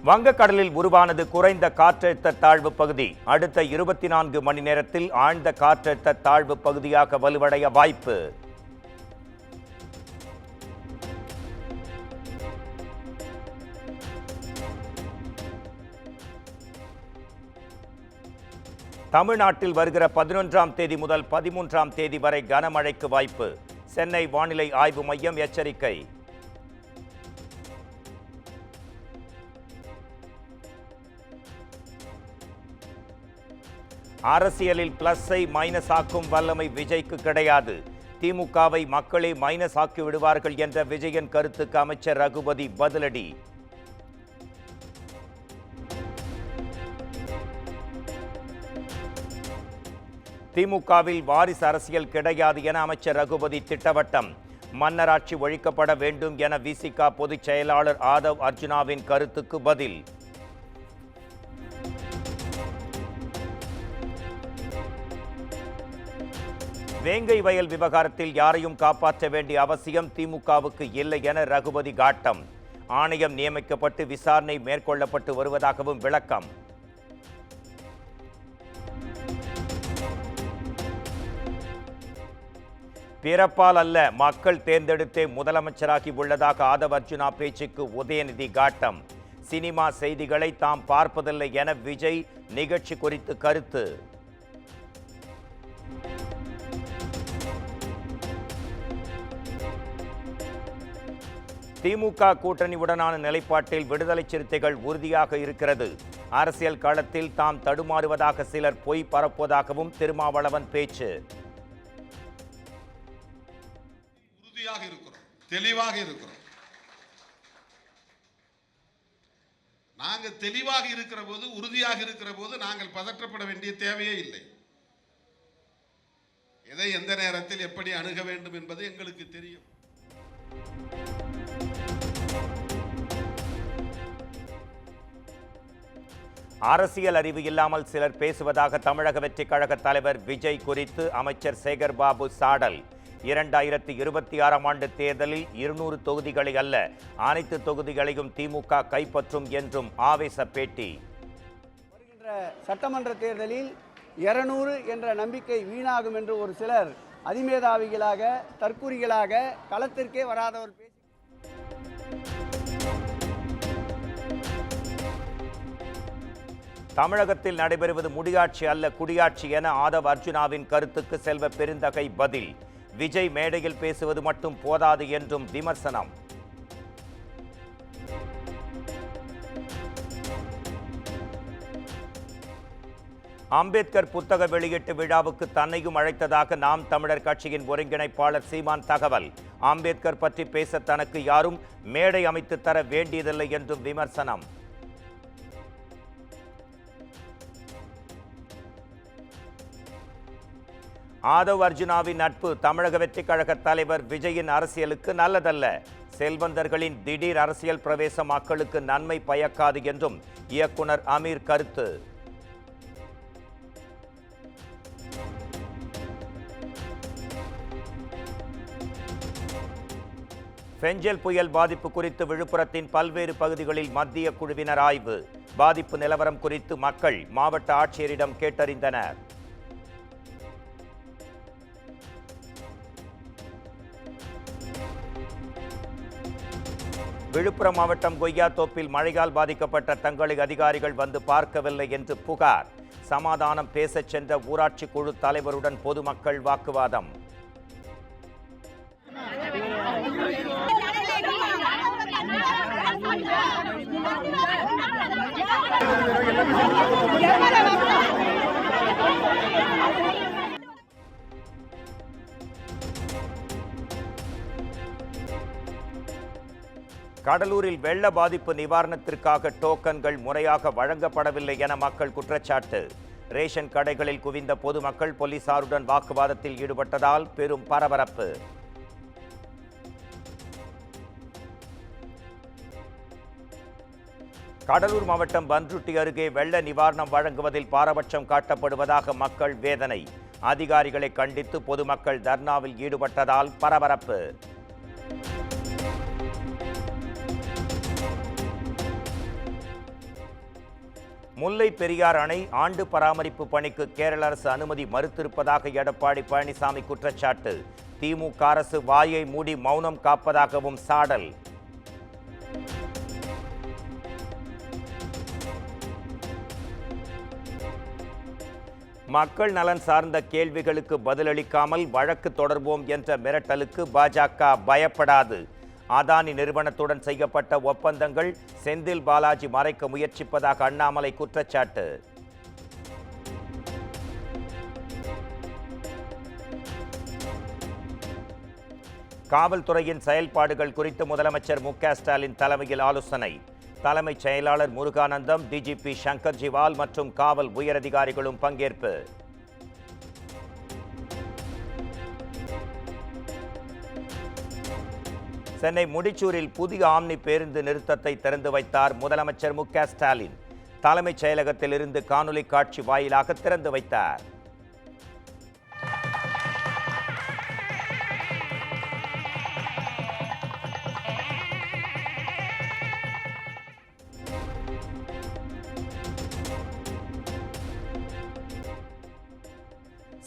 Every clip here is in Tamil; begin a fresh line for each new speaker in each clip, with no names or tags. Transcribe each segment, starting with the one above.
வங்கக்கடலில் உருவானது குறைந்த காற்றழுத்த தாழ்வு பகுதி. அடுத்த 24 மணி நேரத்தில் ஆழ்ந்த காற்றழுத்த தாழ்வு பகுதியாக வலுவடைய வாய்ப்பு. தமிழ்நாட்டில் வருகிற 11ஆம் தேதி முதல் 13ஆம் தேதி வரை கனமழைக்கு வாய்ப்பு. சென்னை வானிலை ஆய்வு மையம் எச்சரிக்கை. அரசியலில் பிளஸை மைனஸ் ஆக்கும் வல்லமை விஜய்க்கு கிடையாது. திமுகவை மக்களே மைனஸ் ஆக்கி விடுவார்கள் என்ற விஜயன் கருத்துக்கு அமைச்சர் ரகுபதி பதிலடி. திமுகவில் வாரிசு அரசியல் கிடையாது என அமைச்சர் ரகுபதி திட்டவட்டம். மன்னராட்சி ஒழிக்கப்பட வேண்டும் என விசிக பொதுச் செயலாளர் ஆதவ் அர்ஜுனாவின் கருத்துக்கு பதில். வேங்கை வயல் விவகாரத்தில் யாரையும் காப்பாற்ற வேண்டிய அவசியம் திமுகவுக்கு இல்லை என ரகுபதி காட்டம். ஆணையம் நியமிக்கப்பட்டு விசாரணை மேற்கொள்ளப்பட்டு வருவதாகவும் விளக்கம். பிறப்பால் அல்ல, மக்கள் தேர்ந்தெடுத்தே முதலமைச்சராகி உள்ளதாக ஆதவ் அர்ஜுனா பேச்சுக்கு உதயநிதி காட்டம். சினிமா செய்திகளை தாம் பார்ப்பதில்லை என விஜய் நிகழ்ச்சி குறித்து கருத்து. திமுக கூட்டணியுடனான நிலைப்பாட்டில் விடுதலை சிறுத்தைகள் உறுதியாக இருக்கிறது. அரசியல் களத்தில் தாம் தடுமாறுவதாக சிலர் பொய் பரப்புவதாகவும் திருமாவளவன் பேச்சு.
உறுதியாக இருக்கிறோம், தெளிவாக இருக்கிறோம். நாங்கள் தெளிவாக இருக்கிற போது, உறுதியாக இருக்கிற போது நாங்கள் பதற்றப்பட வேண்டிய தேவையே இல்லை. எதை எந்த நேரத்தில் எப்படி அணுக வேண்டும் என்பது எங்களுக்கு தெரியும்.
அரசியல் அறிவு இல்லாமல் சிலர் பேசுவதாக தமிழக வெற்றி கழக தலைவர் விஜய் குறித்து அமைச்சர் சேகர் பாபு சாடல். 2026ஆம் ஆண்டு தேர்தலில் 200 தொகுதிகளை அல்ல, அனைத்து தொகுதிகளையும் திமுக கைப்பற்றும் என்றும் ஆவேச பேட்டி.
வருகின்ற சட்டமன்ற தேர்தலில் 200 என்ற நம்பிக்கை வீணாகும் என்று ஒரு சிலர் அதிமேதாவிகளாக, தற்கூரிகளாக, களத்திற்கே வராதவர் பேசி
தமிழகத்தில் நடைபெறுவது முடியாட்சி அல்ல, குடியாட்சி என ஆதவ் அர்ஜுனாவின் கருத்துக்கு செல்வ பெருந்தகை பதில். விஜய் மேடையில் பேசுவது மட்டும் போதாது என்றும் விமர்சனம். அம்பேத்கர் புத்தக வெளியீட்டு விழாவுக்கு தன்னையும் அழைத்ததாக நாம் தமிழர் கட்சியின் ஒருங்கிணைப்பாளர் சீமான் தகவல். அம்பேத்கர் பற்றி பேச தனக்கு யாரும் மேடை அமைத்து தர வேண்டியதில்லை என்றும் விமர்சனம். ஆதவ் அர்ஜுனாவின் நட்பு தமிழக வெற்றி கழக தலைவர் விஜயின் அரசியலுக்கு நல்லதல்ல. செல்வந்தர்களின் திடீர் அரசியல் பிரவேசம் மக்களுக்கு நன்மை பயக்காது என்றும் இயக்குனர் அமீர் கருத்து. பெஞ்சல் புயல் பாதிப்பு குறித்து விழுப்புரத்தின் பல்வேறு பகுதிகளில் மத்திய குழுவினர் ஆய்வு. பாதிப்பு நிலவரம் குறித்து மக்கள் மாவட்ட ஆட்சியரிடம் கேட்டறிந்தனர். விழுப்புரம் மாவட்டம் கொய்யாத்தோப்பில் மழையால் பாதிக்கப்பட்ட தங்களை அதிகாரிகள் வந்து பார்க்கவில்லை என்று புகார். சமாதானம் பேசச் சென்ற ஊராட்சி குழு தலைவருடன் பொதுமக்கள் வாக்குவாதம். கடலூரில் வெள்ள பாதிப்பு நிவாரணத்திற்காக டோக்கன்கள் முறையாக வழங்கப்படவில்லை என மக்கள் குற்றச்சாட்டு. ரேஷன் கடைகளில் குவிந்த பொதுமக்கள் போலீசாருடன் வாக்குவாதத்தில் ஈடுபட்டதால் பெரும் பரபரப்பு. கடலூர் மாவட்டம் பன்ருட்டி அருகே வெள்ள நிவாரணம் வழங்குவதில் பாரபட்சம் காட்டப்படுவதாக மக்கள் வேதனை. அதிகாரிகளை கண்டித்து பொதுமக்கள் தர்ணாவில் ஈடுபட்டதால் பரபரப்பு. முல்லை பெரியார் அணை ஆண்டு பராமரிப்பு பணிக்கு கேரள அரசு அனுமதி மறுத்திருப்பதாக எடப்பாடி பழனிசாமி குற்றச்சாட்டு. திமுக அரசு வாயை மூடி மௌனம் காப்பதாகவும் சாடல். மக்கள் நலன் சார்ந்த கேள்விகளுக்கு பதிலளிக்காமல் வழக்கு தொடர்வோம் என்ற மிரட்டலுக்கு பாஜக பயப்படாது. அதானி நிறுவனத்துடன் செய்யப்பட்ட ஒப்பந்தங்கள் செந்தில் பாலாஜி மறைக்க முயற்சிப்பதாக அண்ணாமலை குற்றச்சாட்டு. காவல்துறையின் செயல்பாடுகள் குறித்து முதலமைச்சர் மு.க. ஸ்டாலின் தலைமையில் ஆலோசனை. தலைமைச் செயலாளர் முருகானந்தம், டிஜிபி சங்கர் ஜிவால் மற்றும் காவல் உயரதிகாரிகளும் பங்கேற்பு. சென்னை முடிச்சூரில் புதிய ஆம்னி பேருந்து நிறுத்தத்தை திறந்து வைத்தார் முதலமைச்சர் மு.க. ஸ்டாலின். தலைமைச் செயலகத்தில் இருந்து காணொலி காட்சி வாயிலாக திறந்து வைத்தார்.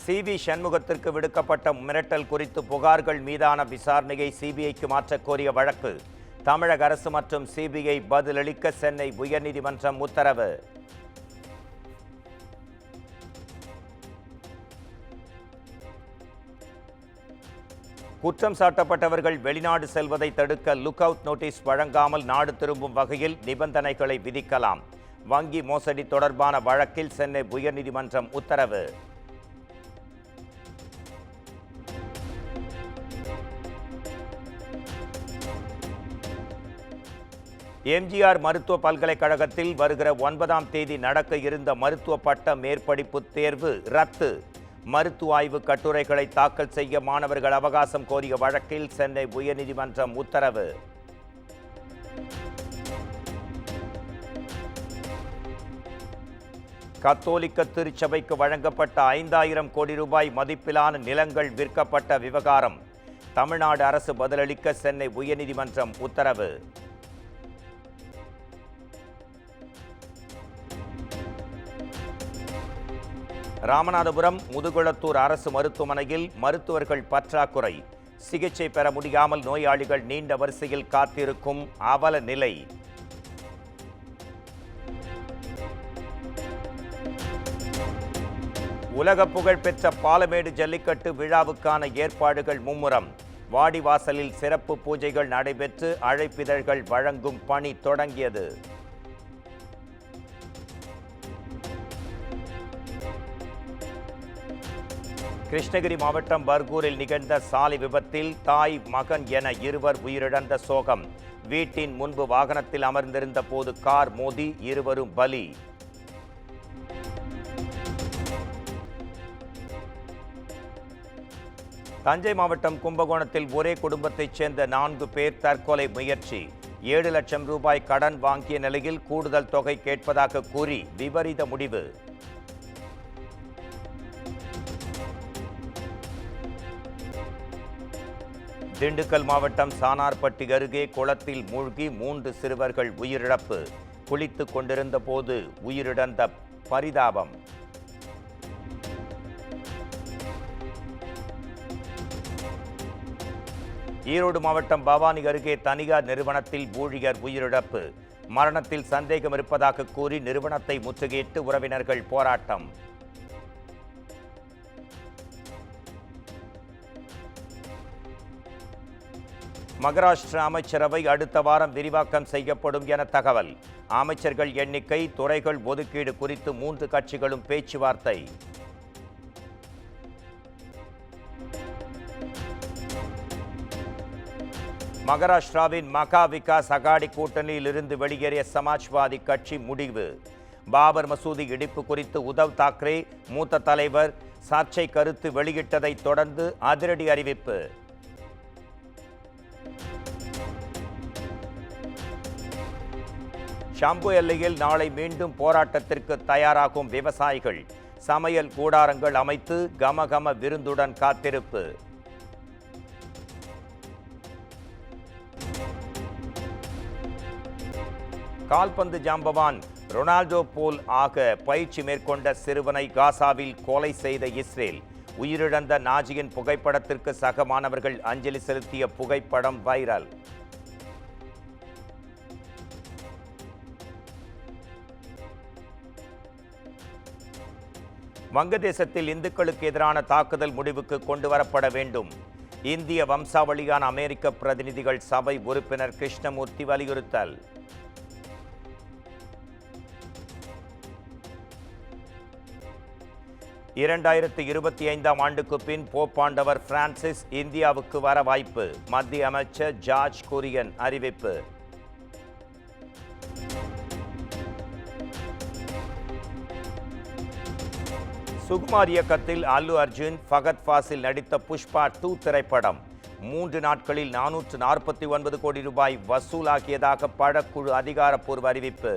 சி.வி. சண்முகத்திற்கு விடுக்கப்பட்ட மிரட்டல் குறித்து புகார்கள் மீதான விசாரணையை சிபிஐக்கு மாற்றக் கோரிய வழக்கு. தமிழக அரசு மற்றும் சிபிஐ பதிலளிக்க சென்னை உயர்நீதிமன்றம் உத்தரவு. குற்றம் சாட்டப்பட்டவர்கள் வெளிநாடு செல்வதை தடுக்க லுக் அவுட் நோட்டீஸ் வழங்காமல் நாடு திரும்பும் வகையில் நிபந்தனைகளை விதிக்கலாம். வங்கி மோசடி தொடர்பான வழக்கில் சென்னை உயர்நீதிமன்றம் உத்தரவு. எம்ஜிஆர் மருத்துவ பல்கலைக்கழகத்தில் வருகிற 9ஆம் தேதி நடக்க இருந்த மருத்துவ பட்ட மேற்படிப்பு தேர்வு ரத்து. மருத்துவ ஆய்வு கட்டுரைகளை தாக்கல் செய்ய மாணவர்கள் அவகாசம் கோரிய வழக்கில் சென்னை உயர்நீதிமன்றம் உத்தரவு. கத்தோலிக்க திருச்சபைக்கு வழங்கப்பட்ட 5000 கோடி ரூபாய் மதிப்பிலான நிலங்கள் விற்கப்பட்ட விவகாரம். தமிழ்நாடு அரசு பதிலளிக்க சென்னை உயர்நீதிமன்றம் உத்தரவு. ராமநாதபுரம் முதுகுளத்தூர் அரசு மருத்துவமனையில் மருத்துவர்கள் பற்றாக்குறை. சிகிச்சை பெற முடியாமல் நோயாளிகள் நீண்ட வரிசையில் காத்திருக்கும் அவல நிலை. உலக புகழ்பெற்ற பாலமேடு ஜல்லிக்கட்டு விழாவுக்கான ஏற்பாடுகள் மும்முரம். வாடிவாசலில் சிறப்பு பூஜைகள் நடைபெற்று அழைப்பிதழ்கள் வழங்கும் பணி தொடங்கியது. கிருஷ்ணகிரி மாவட்டம் பர்கூரில் நிகழ்ந்த சாலை விபத்தில் தாய், மகன் என இருவர் உயிரிழந்த சோகம். வீட்டின் முன்பு வாகனத்தில் அமர்ந்திருந்த போது கார் மோதி இருவரும் பலி. தஞ்சை மாவட்டம் கும்பகோணத்தில் ஒரே குடும்பத்தைச் சேர்ந்த 4 பேர் தற்கொலை முயற்சி. 7 லட்சம் ரூபாய் கடன் வாங்கிய நிலையில் கூடுதல் தொகை கேட்பதாக கூறி விபரீத முடிவு. திண்டுக்கல் மாவட்டம் சானார்பட்டி அருகே குளத்தில் மூழ்கி 3 சிறுவர்கள் உயிரிழப்பு. குளித்துக் கொண்டிருந்த போது உயிரிழந்த பரிதாபம். ஈரோடு மாவட்டம் பவானி அருகே தனியார் நிறுவனத்தில் ஊழியர் உயிரிழப்பு. மரணத்தில் சந்தேகம் இருப்பதாக கூறி நிறுவனத்தை முற்றுகையிட்டு உறவினர்கள் போராட்டம். மகாராஷ்டிரா அமைச்சரவை அடுத்த வாரம் விரிவாக்கம் செய்யப்படும் என தகவல். அமைச்சர்கள் எண்ணிக்கை, துறைகள் ஒதுக்கீடு குறித்து 3 கட்சிகளும் பேச்சுவார்த்தை. மகாராஷ்டிராவின் மகா விகாஸ் அகாடி கூட்டணியில் இருந்து வெளியேறிய சமாஜ்வாதி கட்சி முடிவு. பாபர் மசூதி இடிப்பு குறித்து உத்தவ் தாக்கரே மூத்த தலைவர் சர்ச்சை கருத்து வெளியிட்டதை தொடர்ந்து அதிரடி அறிவிப்பு. ஷாம்பு எல்லையில் நாளை மீண்டும் போராட்டத்திற்கு தயாராகும் விவசாயிகள். சமையல் கூடாரங்கள் அமைத்து கமகம விருந்துடன் காத்திருப்பு. கால்பந்து ஜாம்பவான் ரொனால்டோ போல் ஆக பயிற்சி மேற்கொண்ட சிறுவனை காசாவில் கொலை செய்த இஸ்ரேல். உயிரிழந்த நாஜியின் புகைப்படத்திற்கு சக மாணவர்கள் அஞ்சலி செலுத்திய புகைப்படம் வைரல். வங்கதேசத்தில் இந்துக்களுக்கு எதிரான தாக்குதல் முடிவுக்கு கொண்டு வரப்பட வேண்டும். இந்திய வம்சாவளியான அமெரிக்க பிரதிநிதிகள் சபை உறுப்பினர் கிருஷ்ணமூர்த்தி வலியுறுத்தல். இரண்டாயிரத்து 25ஆம் ஆண்டுக்கு பின் போப்பாண்டவர் பிரான்சிஸ் இந்தியாவுக்கு வர வாய்ப்பு. மத்திய அமைச்சர் ஜார்ஜ் குரியன் அறிவிப்பு. சுகுமார் இயக்கத்தில் அல்லு அர்ஜுன், ஃபகத் ஃபாசில் நடித்த புஷ்பா 2 திரைப்படம் 3 நாட்களில் 449 கோடி ரூபாய் வசூலாகியதாக படக்குழு அதிகாரப்பூர்வ அறிவிப்பு.